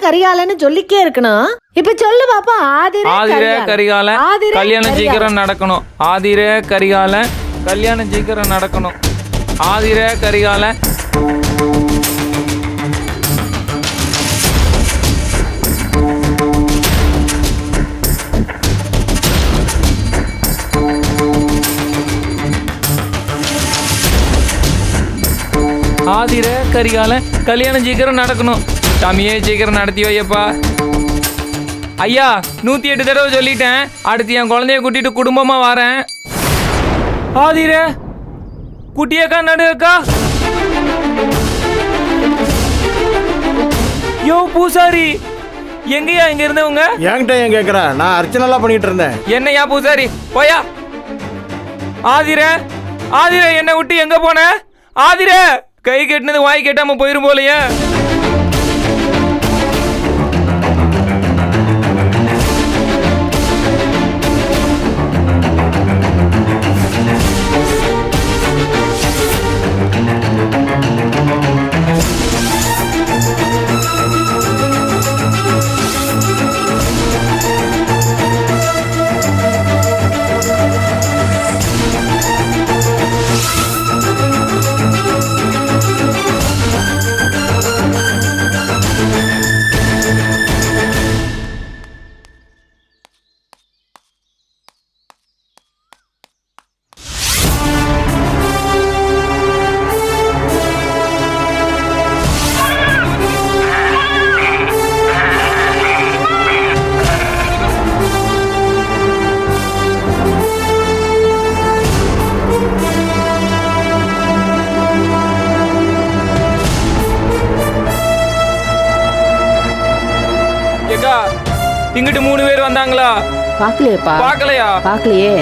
கரிகாலன்னு சொல்லிக்கே இருக்கணும். இப்ப சொல்லு பாப்பா. ஆதிரே கரிகாலன் கல்யாணம் சீக்கிரம் நடக்கணும். ஆதிரே கரிகாலன் கல்யாணம் சீக்கிரம் நடக்கணும். ஆதிரே கரிகாலன். ஆதிரே கரிகாலன் கல்யாணம் சீக்கிரம் நடக்கணும். சாமியே சீக்கிரம் நடத்தி வையப்பா. ஐயா 108 தடவை சொல்லிட்டேன். அடுத்து என் குழந்தைய கூட்டிட்டு குடும்பமா வரேன். ஆதிரே குட்டியக்கா நடுக்கா. யோ பூசாரி எங்கயா இங்க இருந்தவங்க? என்கிட்ட ஏன் கேக்குற? நான் அர்ச்சனைலாம் பண்ணிட்டு இருந்தேன். என்னையா பூசாரி போயா. ஆதிரே ஆதிரே என்னை விட்டு எங்க போன? ஆதிரே கை கட்டினது வாய் கேட்டாம போயிரும் போலையே. இங்கிட்டு 3 பேர் வந்தாங்களா? பாக்கலையேப்பா. பாக்கலையா? பாக்கலையே.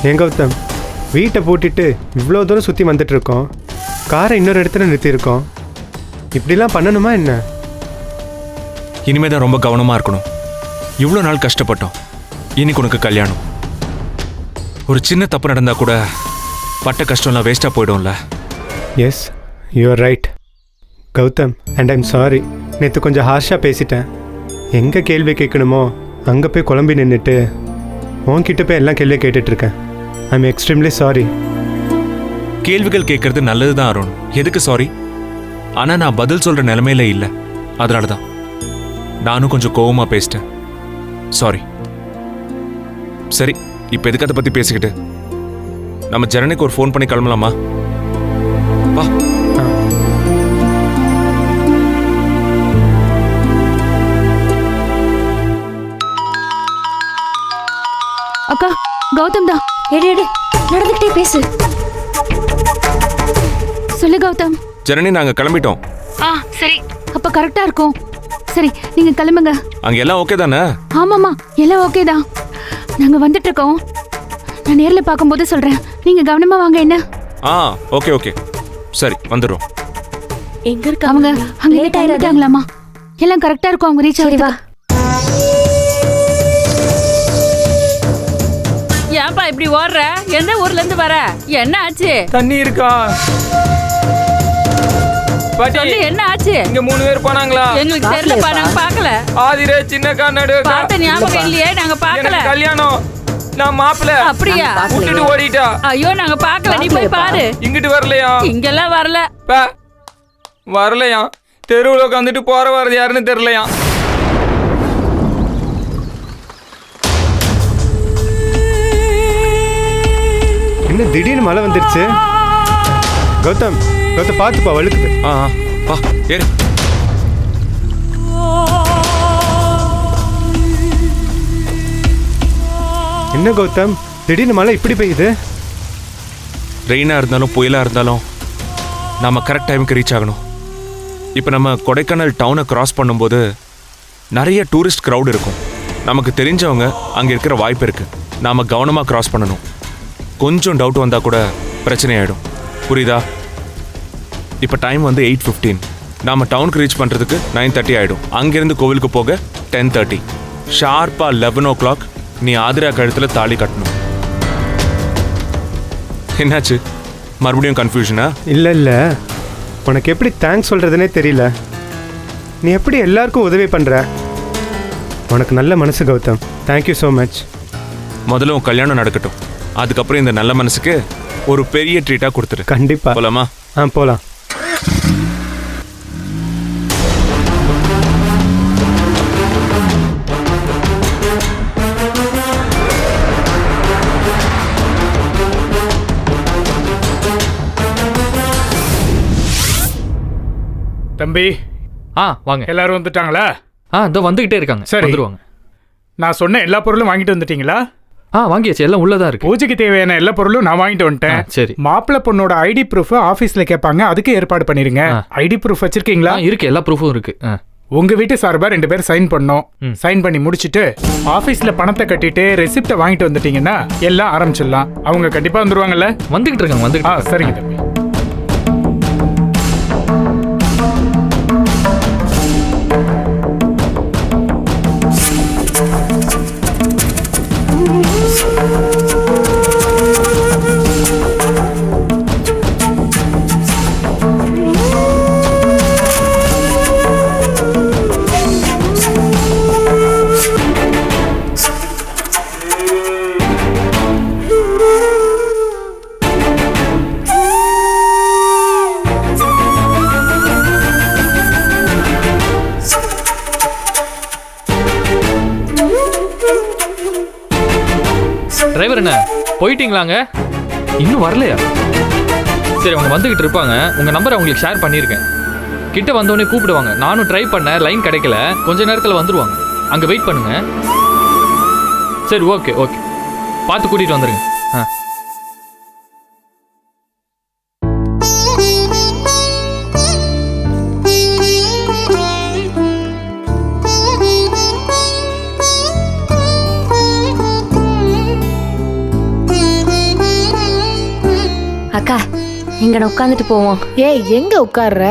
ஏன் கௌதம், வீட்டை பூட்டிட்டு இவ்வளோ தூரம் சுற்றி வந்துட்டு இருக்கோம். காரை இன்னொரு இடத்துல நிறுத்தியிருக்கோம். இப்படிலாம் பண்ணணுமா என்ன? இனிமே தான் ரொம்ப கவனமாக இருக்கணும். இவ்வளோ நாள் கஷ்டப்பட்டோம். இன்னைக்கு உனக்கு கல்யாணம். ஒரு சின்ன தப்பு நடந்தா கூட பட்ட கஷ்டம்லாம் வேஸ்ட்டாக போயிடும்ல. Yes, you're right Gautham, and I'm sorry. நேற்று கொஞ்சம் ஹார்ஷாக பேசிட்டேன். எங்கே கேள்வி கேட்கணுமோ அங்கே போய் குழம்பி நின்றுட்டு உன்கிட்ட போய் எல்லாம் கேள்வியை கேட்டுட்ருக்கேன். I'm extremely sorry. கேள்விகள் கேட்கறது நல்லது தான் அருண். எதுக்கு சாரி? ஆனால் நான் பதில் சொல்கிற நிலைமையில இல்லை. அதனால தான் நானும் கொஞ்சம் கோவமாக பேசிட்டேன். சாரி. சரி, இப்போ எதுக்கு அதை பற்றி பேசிக்கிட்டு நம்ம ஜனனிக்கு ஒரு ஃபோன் பண்ணி கிளம்பலாமா? வா. அக்கா கௌதம் தான். எடு எடு, நடந்துக்கிட்டே பேசு. சொல்லு கௌதம். ஜனனி நாங்கள் கிளம்பிட்டோம். சரி, அப்ப கரெக்டா இருக்கும். சரி, நீங்க கிளம்புங்க. அங்கே எல்லாம் ஓகே தானே? ஆமாமா, எல்லாம் ஓகே தான். நாங்க வந்துட்டு இருக்கோம். நான் நேர்ல பார்க்கும்போது சொல்றேன். நீங்க கவனமா வாங்க. என்ன? ஓகே ஓகே, சரி வந்துடுறோம். எங்க இருக்க அவங்க அங்க லேட் ஆயிட்டாங்களாமா. எல்லாம் கரெக்டா இருக்கும். அவங்க ரீச் ஆகுது. ஏன்பா இப்படி ஓடுற? எந்த ஊர்ல இருந்து வர? என்ன ஆச்சு? தண்ணி இருக்கா? பாட்டி என்ன ஆச்சு? இங்க 3 பேர் போனாங்களா? எங்களுக்கு தெரியலப்பா, நாங்க பார்க்கல. ஆதிரே சின்னக்கா நடுக்கா. பார்த்த ஞாபகம் இல்லையே, நாங்க பார்க்கல. கல்யாணம் நான் மாப்பிள்ள. அப்படியா? விட்டுட்டு ஓடிட்டா. ஐயோ நாங்க பார்க்கல, நீ போய் பாரு. இங்கிட்டு வரலையா? இங்கெல்லாம் வரல. வரலையா? தெருவுல உட்காந்துட்டு போற வரது யாருன்னு தெரியலையா? என்ன திடீர்னு மழை வந்துருச்சு? கௌதம் கௌதம் பார்த்துப்பா, வழுக்குது. வா ஏறு. என்ன கௌதம், திடீர்னு மழை இப்படி பெய்யுது? ரெயினாக இருந்தாலும் புயலாக இருந்தாலும் நாம் கரெக்ட் டைமுக்கு ரீச் ஆகணும். இப்போ நம்ம கொடைக்கானல் டவுனை கிராஸ் பண்ணும்போது நிறைய டூரிஸ்ட் க்ரௌட் இருக்கும். நமக்கு தெரிஞ்சவங்க அங்கே இருக்கிற வாய்ப்பு இருக்குது. நாம் கவனமாக கிராஸ் பண்ணணும். கொஞ்சம் டவுட் வந்தால் கூட பிரச்சனை ஆகிடும். புரியுதா? இப்போ டைம் வந்து 8:15. நாம டவுனுக்கு ரீச் பண்றதுக்கு 9:30 ஆயிடும். அங்கிருந்து கோவிலுக்கு போக 10:30. ஷார்ப்பா 11 o'clock நீ ஆதிரா கழுத்துல தாலி கட்டணும். என்னாச்சு, மறுபடியும் கன்ஃபியூஷனா? இல்லை இல்லை, உனக்கு எப்படி தேங்க்ஸ் சொல்கிறதுனே தெரியல. நீ எப்படி எல்லாருக்கும் உதவி பண்ணுற. உனக்கு நல்ல மனசு கௌதம். Thank you so much. முதல்ல உன் கல்யாணம் நடக்கட்டும், அதுக்கப்புறம் இந்த நல்ல மனசுக்கு ஒரு பெரிய ட்ரீட்டா கொடுத்துரு. கண்டிப்பாக போலாமா? போகலாம். தம்பி, வாங்க. எல்லாரும் வந்துட்டாங்களா? இதோ வந்துகிட்டே இருக்காங்க. சரி, வந்துருவாங்க. நான் சொன்ன எல்லா பொருளும் வாங்கிட்டு வந்துட்டீங்களா? வாங்கியாச்சு, எல்லாம் உள்ளதா இருக்கு. பூஜைக்கு தேவையான எல்லா பொருளும் நான் வாங்கிட்டு வந்துட்டேன். சரி. மாப்பிள்ளை பொண்ணோட ஐடி ப்ரூஃப் ஆபீஸ்ல கேட்பாங்க, அதுக்கு ஏற்பாடு பண்ணிருங்க. ஐடி ப்ரூஃப் வச்சிருக்கீங்களா? இருக்கு, எல்லா ப்ரூஃபும் இருக்கு. உங்க வீட்டு சார்பா 2 பேர் சைன் பண்ணோம். சைன் பண்ணி முடிச்சிட்டு ஆபீஸ்ல பணத்தை கட்டிட்டு ரெசிப்ட வாங்கிட்டு வந்துட்டீங்கன்னா எல்லாம் ஆரம்பிச்சிடலாம். அவங்க கண்டிப்பா வந்துருவாங்கல்ல? வந்துகிட்டு இருக்காங்க. சரிங்க தம்பி. டிரைவர் என்ன போயிட்டீங்களாங்க? இன்னும் வரலையா? சரி, அவங்க வந்துகிட்டு இருப்பாங்க. உங்க நம்பரை அவங்களுக்கு ஷேர் பண்ணியிருக்கேன். கிட்ட வந்தோடனே கூப்பிடுவாங்க. நானும் ட்ரை பண்ணேன், லைன் கிடைக்கல. கொஞ்ச நேரத்தில் வந்துருவாங்க. அங்கே வெயிட் பண்ணுங்க. சரி, ஓகே ஓகே, பார்த்து கூட்டிகிட்டு வந்துருங்க. அக்கா, இங்க உட்காந்துட்டு போவோம். ஏய், எங்க உட்கார்ற?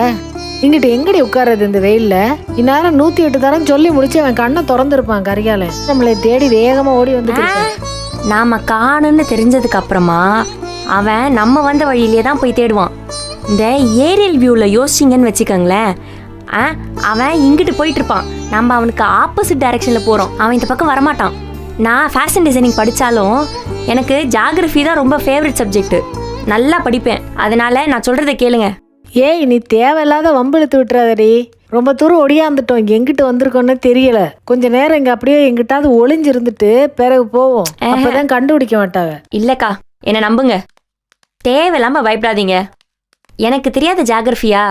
இங்கிட்ட எங்கடி உட்கார்றது இந்த வெயில்ல? இந்நேரம் 108 தரம் சொல்லி முடிச்சு அவன் கண்ணை திறந்துருப்பான் கரிகால. நம்மளை தேடி வேகமா ஓடி வந்துட்டு நாம காணுன்னு தெரிஞ்சதுக்கு அப்புறமா அவன் நம்ம வந்த வழியிலே தான் போய் தேடுவான். இந்த ஏரியல் வியூவில் யோசிச்சிங்கன்னு வச்சுக்கோங்களேன், அவன் இங்கிட்டு போயிட்டு இருப்பான். நம்ம அவனுக்கு ஆப்போசிட் டைரக்ஷனில் போகிறோம். அவன் இந்த பக்கம் வரமாட்டான். நான் ஃபேஷன் டிசைனிங் படித்தாலும் எனக்கு ஜாகிரஃபி தான் ரொம்ப ஃபேவரட் சப்ஜெக்ட். நல்லா படிப்பேன். அதனால நான் சொல்கிறத கேளுங்க. ஏய், நீ தேவையில்லாத வம்பிழுத்து விட்டுறாதடி. ரொம்ப தூரம் ஒடியாந்துட்டோம். எங்கிட்டு வந்திருக்கோன்னு தெரியல. கொஞ்ச நேரம் இங்க அப்படியே எங்கிட்டாவது ஒளிஞ்சு இருந்துட்டு பிறகு போவோம். அப்பதான் கண்டுபிடிக்க மாட்டாங்க. இல்லக்கா, என்ன நம்புங்க. தேவையில்லாம பயப்படாதீங்க. எனக்கு தெரியாத ஜாகிரஃபியா?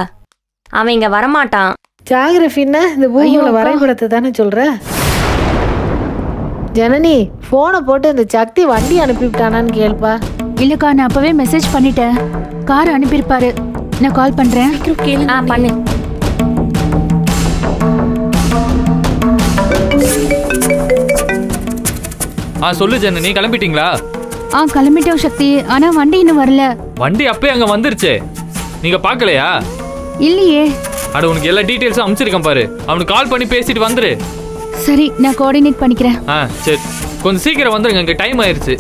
அவன் இங்க வரமாட்டான். ஜாகிரஃபின்னா இந்த பூமியோட வரைபடத்தை தானே சொல்ற? ஜனனி, போனை போட்டு இந்த சக்தி வண்டி அனுப்பிவிட்டானான்னு கேள்ப்பா. இல்லக்கா, நான் அப்பவே மெசேஜ் பண்ணிட்டேன். கார் அனுப்பியிருப்பாரு. நான் கால் பண்றேன். பண்ணு. சொல்லு ஜனனி, கிளம்பிட்டீங்களா? கிளம்பிட்டோம் சக்தி. ஆனா வண்டி இன்னும் வரல. வண்டி அப்பவே அங்க வந்துருச்சு. நீங்க பாக்கலையா? இல்லையே. அட, உனக்கு எல்லா டீடைல்ஸும் அனுப்பிச்சிருக்கேன் பாரு. அவனுக்கு கால் பண்ணி பேசிட்டு வந்துரு. சரி, நான் கோஆர்டினேட் பண்ணிக்கிறேன். சரி, கொஞ்சம் சீக்கிரம் வந்துருங்க, இங்க டைம் ஆயிருச்சு.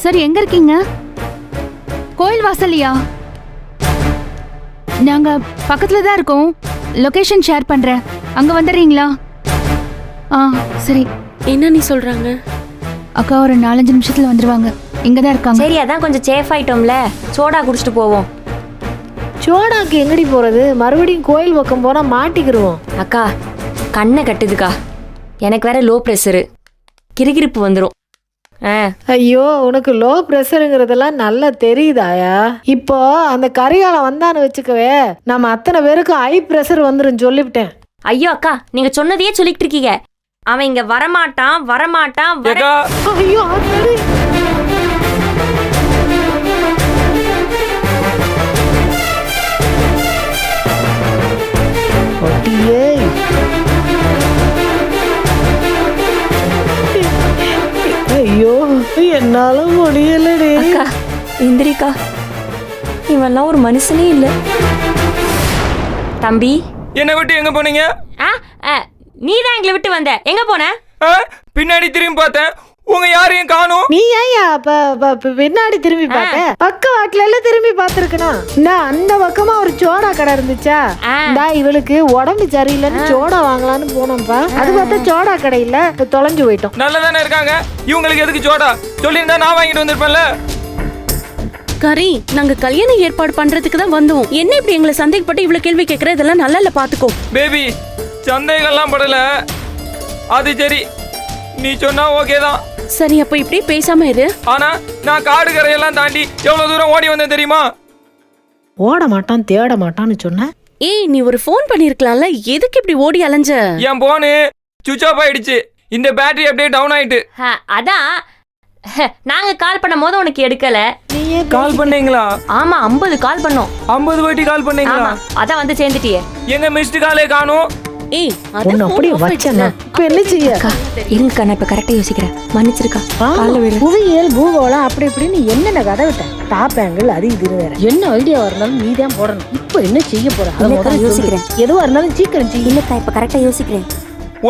சரி, எங்க இருக்கீங்க? கோயில் வாசல்லையா? நாங்க பக்கத்துல தான் இருக்கோம். லொகேஷன் ஷேர் பண்றேன். அங்க வந்துடுறீங்களா? சரி. என்ன நீ சொல்றாங்க? அக்கா ஒரு 4-5 நிமிஷத்துல வந்துருவாங்க. இங்கதான் இருக்காங்க. சரி, அதான் கொஞ்சம் சேஃப் ஆயிட்டோம்ல. சோடா குடிச்சிட்டு போவோம். சோடாக்கு எங்கடி போறது? மறுபடியும் கோயில் பக்கம் போனா மாட்டிக்கிருவோம். அக்கா, கண்ணை கட்டுதுக்கா. எனக்கு வேற லோ ப்ரெஷரு, கிறுகிறுப்பு வந்துடும். ஐயோ, உனக்கு லோ ப்ரெஷருங்கிறதெல்லாம் நல்லா தெரியுதாயா? இப்போ அந்த கரிகாலம் வந்தான்னு வச்சுக்கவே, நம்ம அத்தனை பேருக்கு ஹை ப்ரெஷர் வந்துரும் சொல்லிவிட்டேன். ஐயோ அக்கா, நீங்க சொன்னதையே சொல்லிட்டு இருக்கீங்க. அவன் இங்க வரமாட்டான் வரமாட்டான். ஐயோ, என்னால முடியலடி. அக்கா இந்திரிக்கா, இவெல்லாம் ஒரு மனுஷனே இல்லை. தம்பி, என்னை விட்டு எங்க போனீங்க? நீ தான் எங்களை விட்டு வந்த. எங்க போன? பின்னாடி திரும்பி பார்த்தேன், உங்க யாரையும் காணும். நீ ஏன் பின்னாடி திரும்பி பார்த்த? பக்கவாட்டுல எல்லாம் திரும்பி பார்த்திருக்கணும். அந்த பக்கமா ஒரு சோடா கடை இருந்துச்சா, இவளுக்கு உடம்பு சரியில்லைன்னு சோடா வாங்கலான்னு போனோம்ப்பா. அது பார்த்தா சோடா கடை இல்ல, தொலைஞ்சு போயிட்டோம். நல்லதானே இருக்காங்க, இவங்களுக்கு எதுக்கு சோடா? சொல்லியிருந்தா நான் வாங்கிட்டு வந்திருப்பேன்ல. கரி, நாங்க கல்யாண ஏற்பாடு பண்றதுக்கு தான் வந்தோம். என்ன இப்படி எங்களை சந்தேகப்பட்டு இவ்வளவு கேள்வி கேட்கற? இதெல்லாம் நல்லா இல்ல, பாத்துக்கோ. பேபி, சந்தேகம்லாம் படல. அது சரி, நீ சொன்னா ஓகே தான். சரி, அப்ப இப்படி பேசாம இரு. ஆனா நான் காடு கரையெல்லாம் தாண்டி எவ்வளவு தூரம் ஓடி வந்தேன் தெரியுமா? ஓட மாட்டான், தேட மாட்டான்னு சொன்ன. ஏய், நீ ஒரு ஃபோன் பண்ணிருக்கலாம்ல, எதுக்கு இப்படி ஓடி அலைஞ்ச? என் போனு சுவிட்ச் ஆஃப் ஆயிடுச்சு. இந்த பேட்டரி அப்படியே டவுன் ஆயிட்டு. அதான் நாங்க கால் பண்ணும் போது உனக்கு எடுக்கல. கால் பண்ணீங்களா? ஆமா, 50 கால் பண்ணோம். 50 வாட்டி கால் பண்ணீங்களா? அதான் வந்து சேர்ந்துட்டியே. எங்க மிஸ்டு காலே காணும். ஏய், ஒன்னு அப்படியே வச்சேன்னா இப்ப என்ன செய்ய? இருங்கக்கா, நான் இப்ப கரெக்டா யோசிக்கிறேன். மன்னிச்சிருக்கா. புவியியல் பூகோளம் அப்படி இப்படின்னு என்னென்ன கதை விட்டேன். டாப் ஆங்கிள் அது இது வேற. என்ன ஐடியா இருந்தாலும் நீ தான் போடணும். இப்ப என்ன செய்ய போற? அதை முதல்ல யோசிக்கிறேன். எதுவா இருந்தாலும் சீக்கிரம் செய்ய. இல்லக்கா, இப்ப கரெக்டா யோசிக்கிறேன்.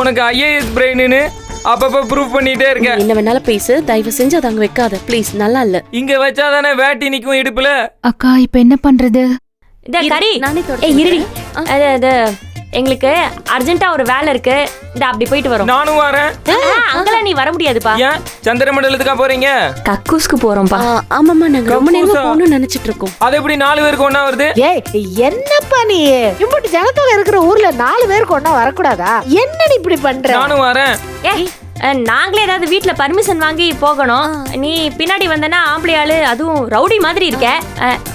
உனக்கு ஐஏஎஸ் பிரெயின்னு அப்பப்ப ப்ரூவ் பண்ணிட்டே இருக்கேன். என்ன வேணாலும் பேசு, தயவு செஞ்சு அதை அங்க வைக்காத ப்ளீஸ். நல்லா இல்ல. இங்க வச்சாதானே வேட்டி நிக்கும் இடுப்புல. அக்கா, இப்ப என்ன பண்றது? கரி, நானே இருடி. எங்களுக்கு அர்ஜென்ட்டா ஒரு வேலை இருக்கு. இந்த அப்படி போயிட்டு வரோம். நானும் வரேன். அங்கெல்லாம் நீ வர முடியாதுப்பா. ஏன் சந்திர மண்டலத்துக்கா போறீங்க? கக்கூஸ்க்கு போறோம்பா. ஆமாமா, நாங்க ரொம்ப நேரமா போகணும்னு நினைச்சிட்டு இருக்கோம். அது எப்படி 4 பேருக்கு ஒண்ணா வருது? ஏய், என்னப்பா நீ இப்படி ஜனத்தொகை இருக்கிற ஊர்ல 4 பேருக்கு ஒண்ணா வரக்கூடாதா? என்ன நீ இப்படி பண்ற? நானும் வரேன். நாங்களே ஏதாவது வீட்டுல பர்மிஷன் வாங்கி போகணும். நீ பின்னாடி வந்தனா ஆம்பளை ஆளு, அதுவும் ரவுடி மாதிரி இருக்க.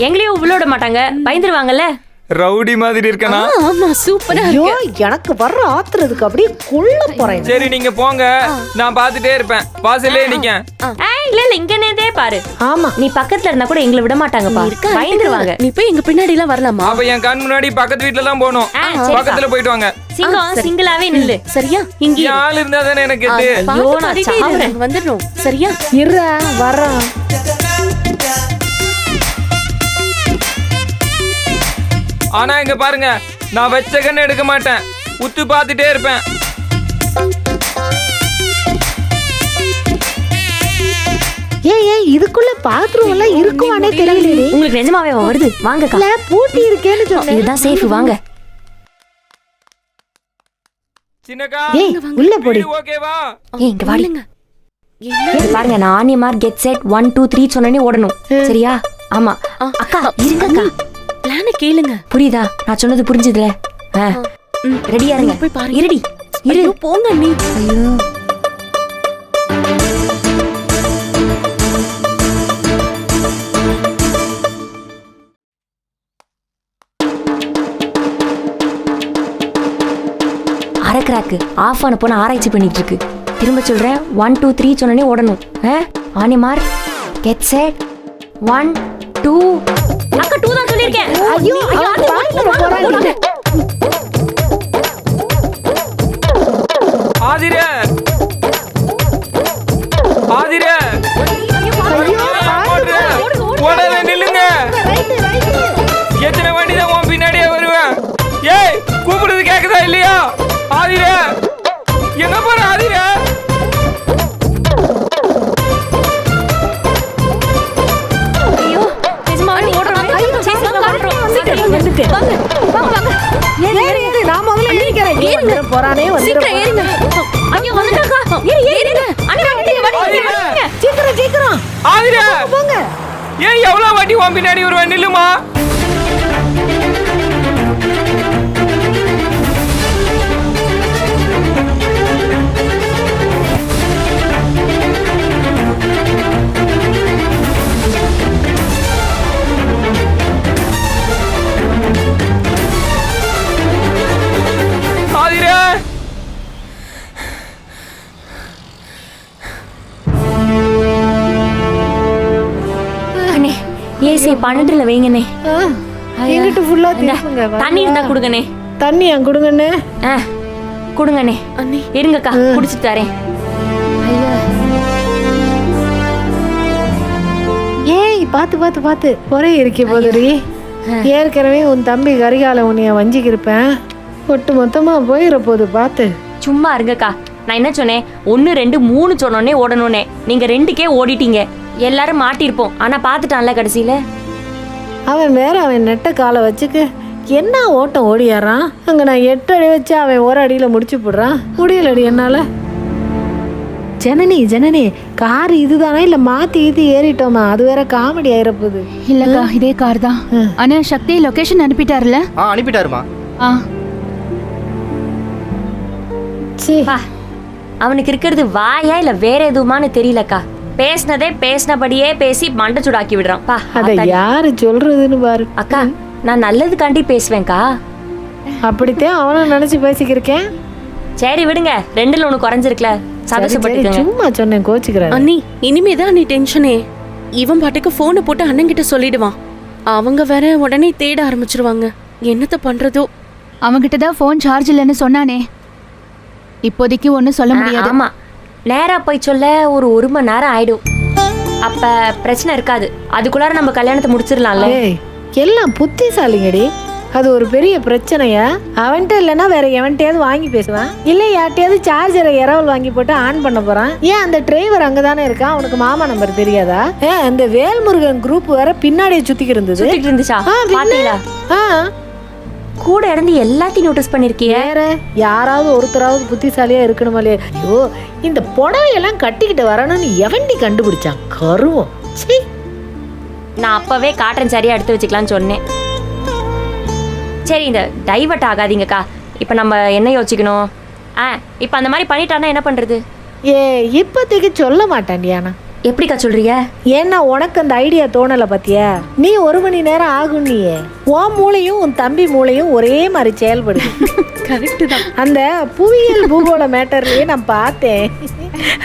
எங்களையும் உள்ளோட மாட்டாங்க, பயந்துருவாங்கல்ல. ரவுடி மாதிரி இருக்கனா? ஆமா, சூப்பரா ஐயோ, எனக்கு வர்ற ஆத்துறதுக்கு அப்படியே கொள்ள போறேன். சரி, நீங்க போங்க, நான் பாத்துட்டே இருப்பேன். வாசல்லே நிக்க. இல்ல இங்க நேதே பாரு. ஆமா, நீ பக்கத்துல இருந்தா கூட எங்களை விட மாட்டாங்கப்பா, பயந்துருவாங்க. நீ போய் எங்க பின்னாடி எல்லாம் வரலாமா? அப்ப என் கண் முன்னாடி பக்கத்து வீட்டுல தான் போகணும். பக்கத்துல போயிட்டு வாங்க. சிங்கம் சிங்கிளாவே நில்லு. சரியா? இங்க ஆள் இருந்தா தானே எனக்கு வந்துடணும். சரியா? இற வரோம். ஆனா இங்க பாருங்க, நான் வச்ச கண்ணு எடுக்க மாட்டேன், உத்து பார்த்துட்டே இருப்பேன். ஏய், இதுக்குள்ள பாத்ரூம் எல்லாம் இருக்குமானே தெரியல. உங்களுக்கு நிஜமாவே வருது? வாங்கக்கா. இல்ல, பூட்டி இருக்கேன்னு சொன்னேன். இதுதான் சேஃப், வாங்க. சின்னக்கா, ஏய், உள்ள போடி. ஓகேவா? இங்க வாடுங்க. பாருங்க, நான் ஆனியமார் கெட் செட் 1 2 3 சொன்னனே ஓடணும். சரியா? ஆமா. அக்கா இருங்கக்கா, பிளான கேளுங்க. புரியுதா? நான் சொன்னது புரிஞ்சுதுல? ரெடியா இருங்க. போய் பாரு. இருடி, இரு. போங்க நீ. ஐயோ, அரக்கராக்கு ஆஃப் ஆன போன ஆராய்ச்சி பண்ணிட்டு இருக்கு. திரும்ப சொல்றேன், 1 2 3 சொன்னனே ஓடணும். ஆனியமார் கெட் செட் 1 2. அக்கா 2 தான் சொல்லிருக்கேன். ஐயோ, போறாங்க. ஆதிரே, ஆதிரே, ஓடாத, நில்லுங்க. எத்தனை வண்டி தான் உன் பின்னாடியே வருவேன்? ஏய், கூப்பிடுறது கேக்குதா இல்லையா? ஆதிரே, எங்க போற ஆதிரே? ஐயோ, நிஜமாவே ஓடுறோம். சீக்கிரம் காட்றோம். சீக்கிரம் வந்துட்டு வாங்க. வாங்க. ஏறு, நான் முதல்ல ஏறிக்கிறேன். ஏறுங்க, போறானே வந்து. சீக்கிரம் ஏறுங்க. ஐயோ, வந்துட்டாக்கா. ஏறுங்க. அண்ணா வண்டி. சீக்கிரம். ஆதிரே, போங்க. ஏன் எவ்வளவு வண்டி உன் பின்னாடி வருவேன்? நில்லுமா. ஆதிரே, அண்ணே, ஏசி 12ல வைங்கண்ணே. எங்கிட்ட ஃபுல்லா திருப்புங்க. தண்ணி இருந்தா கொடுங்கண்ணே. தண்ணி கொடுங்கண்ணே. கொடுங்கண்ணே. இருங்கக்கா, குடிச்சிட்டு தரேன். பார்த்து பார்த்து பார்த்து ஒரே இருக்கே போதுடி. ஏற்கனவே உன் தம்பி கரிகால உன்னைய வஞ்சிக்கிருப்பேன். ஒட்டு மொத்தமா போயிட போகுது பார்த்து. சும்மா இருங்கக்கா. நான் என்ன சொன்னேன்? 1 2 3 சொன்னோன்னே ஓடணுன்னே. நீங்க 2க்கே ஓடிட்டீங்க. எல்லாரும் மாட்டிருப்போம். ஆனா பாத்துட்டான்ல கடைசியில. அவன் வேற அவன் நெட்ட காலை வச்சுக்கு என்ன ஓட்டம் ஓடியாரான். அங்கே நான் 8 அடி வச்சு அவன் ஒரு அடியில் முடிச்சு போடுறான். முடியலடி என்னால். ஜனனி கார் இதுதானா இல்லை மாற்றி இது ஏறிட்டோமா? அது வேற காமெடி ஆயிரப்போகுது. இல்லக்கா இதே கார் தான். ஆனா சக்தி லொகேஷன் அனுப்பிட்டாருல? அனுப்பிட்டாருமா. அவனுக்கு இருக்கிறது வாயா இல்ல வேற எதுவுமான்னு தெரியலக்கா. பேசினதே பேசினபடியே பேசி மண்டை சூடாக்கி விடுறான். அதை யாரு சொல்றதுன்னு பாரு. அக்கா நான் நல்லதுக்காண்டி பேசுவேன்க்கா. அப்படித்தான் அவனும் நினைச்சு பேசிக்கிருக்கேன். சரி விடுங்க, 2ல் 1 குறைஞ்சிருக்கல. சந்தோஷப்பட்டுக்கங்க. சும்மா சொன்னேன், கோச்சுக்கிறேன். அண்ணி இனிமேதான் நீ டென்ஷனே. இவன் பாட்டுக்கு போனை போட்டு அண்ணன் கிட்ட சொல்லிடுவான். அவங்க வேற உடனே தேட ஆரம்பிச்சிருவாங்க. என்னத்த பண்றதோ. அவங்கிட்ட தான் ஃபோன் சார்ஜ் இல்லைன்னு சொன்னானே. இப்போதைக்கு ஒன்றும் சொல்ல முடியாது. ஆமா, நேரா போய் சொல்ல ஒரு 1 மணி நேரம் ஆயிடும். அப்ப பிரச்சனை இருக்காது. அதுக்குள்ளார நம்ம கல்யாணத்தை முடிச்சிடலாம்ல. எல்லாம் புத்திசாலிங்கடி. அது ஒரு பெரிய பிரச்சனையா? அவன்கிட்ட இல்லைன்னா வேற எவன்கிட்டயாவது வாங்கி பேசுவான். இல்லை யார்கிட்டயாவது சார்ஜரை இரவல் வாங்கி போட்டு ஆன் பண்ண போறான். ஏன் அந்த டிரைவர் அங்கதானே இருக்கான்? அவனுக்கு மாமா நம்பர் தெரியாதா? அந்த வேல்முருகன் குரூப் வேற பின்னாடியே சுத்திக்கிட்டு இருந்துச்சா? பாத்தீங்களா? கூட இருந்து எல்லாத்தையும் நோட்டீஸ் பண்ணிருக்கிய. வேற யாராவது ஒருத்தராவது புத்திசாலியா இருக்கணுமா இல்லையா? ஐயோ, இந்த புடவையெல்லாம் கட்டிக்கிட்டு வரணும்னு எவன்டி கண்டுபிடிச்சான்? கருவம். நான் அப்பவே காட்டன் சரியா எடுத்து வச்சுக்கலாம்னு சொன்னேன். சரி, இந்த டைவர்ட் ஆகாதீங்கக்கா. இப்போ நம்ம என்ன யோசிக்கணும்? இப்போ அந்த மாதிரி பண்ணிட்டானா என்ன பண்றது? இப்போதைக்கு சொல்ல மாட்டான்டியானா. எப்படிக்கா சொல்றீங்க? ஏன்னா உனக்கு அந்த ஐடியா தோணலை பத்தியா? நீ 1 மணி நேரம் ஆகும். நீ உன் மூளையும் உன் தம்பி மூளையும் ஒரே மாதிரி செயல்படுது. கரெக்ட் தான். அந்த புவியியல் பூகோள மேட்டர்லயே நான் பார்த்தேன்.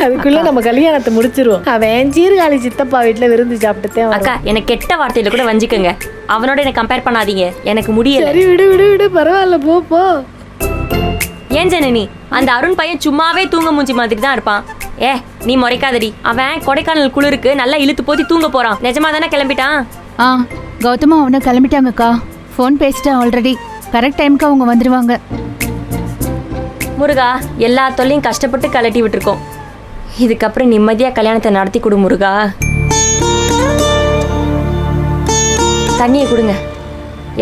அதுக்குள்ள நம்ம கல்யாணத்தை முடிச்சிருவோம். அவன் சீர்காழி சித்தப்பா வீட்டுல விருந்து சாப்பிட்டுட்டேன். அக்கா, எனக்கு கெட்ட வார்த்தையில கூட வஞ்சிக்கங்க. அவனோட என்ன கம்பேர் பண்ணாதீங்க. எனக்கு முடியல. சரி விடு பரவாயில்ல, போ. ஏன் ஜனனி, அந்த அருண் பையன் சும்மாவே தூங்க மூஞ்சி மாதிரி தான் இருப்பான். நீ முறைக்காதடி. அவன் கொடைக்கானல் குளிருக்கு நல்லா இழுத்து போத்தி தூங்க போறான். நிஜமா தானே கிளம்பிட்டான்? கௌதமா அவனை கிளம்பிட்டாங்கக்கா. ஃபோன் பேசிட்டேன் ஆல்ரெடி. கரெக்ட் டைமுக்கு அவங்க வந்துருவாங்க. முருகா, எல்லா தொல்லையும் கஷ்டப்பட்டு கலட்டி விட்டுருக்கோம். இதுக்கப்புறம் நிம்மதியா கல்யாணத்தை நடத்தி கொடு முருகா. தண்ணியை கொடுங்க.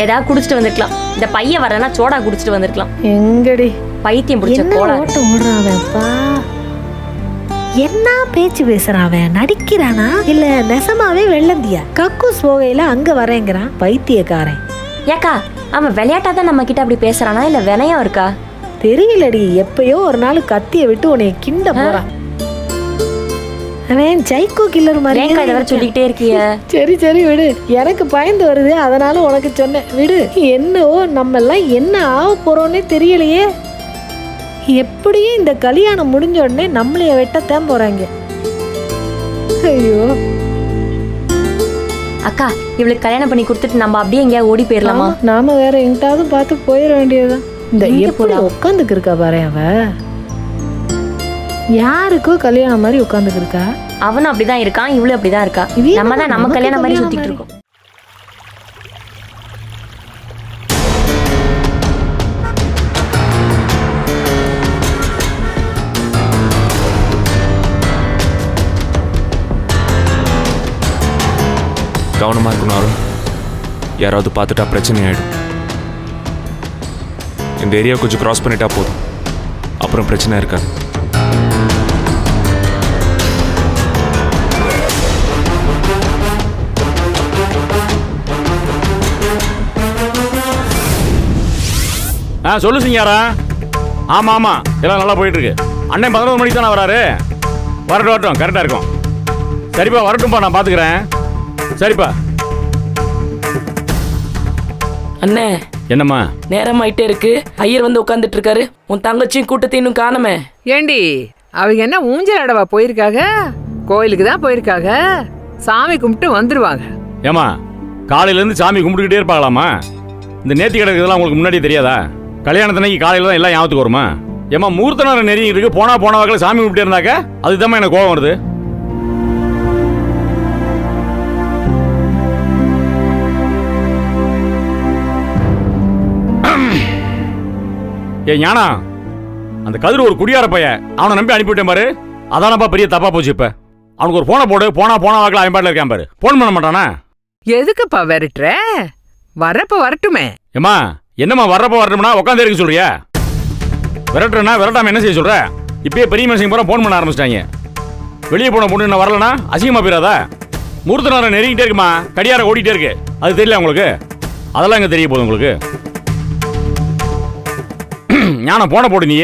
ஏதாவது குடிச்சிட்டு வந்திருக்கலாம். இந்த பையன் வரனா சோடா குடிச்சிட்டு வந்திருக்கலாம். எங்கடி பைத்தியம் பிடிச்ச கோடா. என்ன பேச்சு பேசுறான் அவன்? நடிக்கிறானா இல்ல நெசமாவே வெள்ளந்தியா? கக்கூஸ் போகையில அங்க வரேங்கிறான் பைத்தியக்காரன். ஏக்கா, அவன் விளையாட்டா தான் நம்ம கிட்ட அப்படி பேசுறானா இல்ல வினயம் இருக்கா? தெரியலடி. எப்பயோ ஒரு நாள் கத்திய விட்டு உன்னை கிண்ட போறான். அவன் சைக்கோ கில்லர் மாதிரி. ஏன் இதை வர சொல்லிக்கிட்டே இருக்கிய? சரி விடு. எனக்கு பயந்து வருது, அதனால உனக்கு சொன்னேன். விடு. என்னவோ நம்ம எல்லாம் என்ன ஆக போறோம்னே தெரியலையே. எப்படியும் இந்த கல்யாணம் முடிஞ்ச உடனே நம்மளைய வெட்டத்தான் போறாங்க. ஐயோ அக்கா, இவளுக்கு கல்யாணம் பண்ணி கொடுத்துட்டு நம்ம அப்படியே எங்கேயா ஓடி போயிடலாமா? நாம வேற எங்கிட்டாவது பார்த்து போயிட வேண்டியதுதான். இந்த எப்படி உட்காந்துக்கு இருக்கா பாரு. அவ யாருக்கோ கல்யாணம் மாதிரி உட்காந்துக்கு இருக்கா. அவனும் அப்படிதான் இருக்கான், இவளும் அப்படிதான் இருக்கா. நம்ம தான் நம்ம கல்யாணம் மாதிரி சுத்திட்டு இருக்கோம். கவனமா இருக்கணும் அருண். யாராவது பார்த்துட்டா பிரச்சனை ஆயிடும். இந்த ஏரியா கொஞ்சம் கிராஸ் பண்ணிட்டா போதும், அப்புறம் பிரச்சனை இருக்காது. சொல்லு சிங்காரா. ஆமா எல்லாம் நல்லா போயிட்டு இருக்கு. அண்ணன் 11 மணிக்கு தானே வராரு. வரட்டும் கரெக்டா இருக்கும். சரிப்பா, வரட்டும்பா, நான் பாத்துக்கிறேன். சரிப்பா. அண்ணே, என்னம்மா நேரம் ஆயிட்டே இருக்கு. ஐயர் வந்து உட்காந்துட்டு இருக்காரு. உன் தங்கச்சியும் கூட்டத்தை இன்னும் காணமே. ஏண்டி, அவங்க என்ன ஊஞ்சல் அடவா போயிருக்காங்க? கோயிலுக்கு தான் போயிருக்காங்க. சாமி கும்பிட்டு வந்துருவாங்க. ஏமா, காலையில இருந்து சாமி கும்பிட்டுக்கிட்டே இருப்பாங்களாமா? இந்த நேர்த்தி கிடக்குறதுலாம் உங்களுக்கு முன்னாடி தெரியாதா? கல்யாணத்தன்னைக்கு காலையில தான் எல்லாம் ஞாபகத்துக்கு வருமா? ஏமா, மூர்த்த நேரம் நெருங்கி இருக்கு. போன வாக்கில் சாமி கும்பிட்டே இருந்தாக்க அதுதான் எனக்கு கோபம் வருது. ஏ ஞானா, அந்த கதிர் ஒரு குடியார பையன், அவனை நம்பி அனுப்பிவிட்டேன் பாரு. அதானப்பா பெரிய தப்பா போச்சு. இப்ப அவனுக்கு ஒரு போனை போடு. போனா வாக்கில் அவன் பாட்டில் இருக்கான் பாரு. போன் பண்ண மாட்டானா? எதுக்குப்பா விரட்டுற? வரப்ப வரட்டுமே. ஏமா என்னம்மா வர்றப்ப வரட்டும்னா உட்காந்து இருக்க சொல்றியா? விரட்டுறா விரட்டாம என்ன செய்ய சொல்ற? இப்பயே பெரிய மனுஷங்க பூரா போன் பண்ண ஆரம்பிச்சிட்டாங்க. வெளியே போன பொண்ணு என்ன வரலனா அசிங்கமா போயிடாதா? முகூர்த்த நேரம் நெருங்கிட்டே இருக்குமா, கடியார ஓடிட்டே இருக்கு. அது தெரியல உங்களுக்கு? அதெல்லாம் எங்க தெரிய போகுது உங்களுக்கு? ஞானம் போன போடு நீ.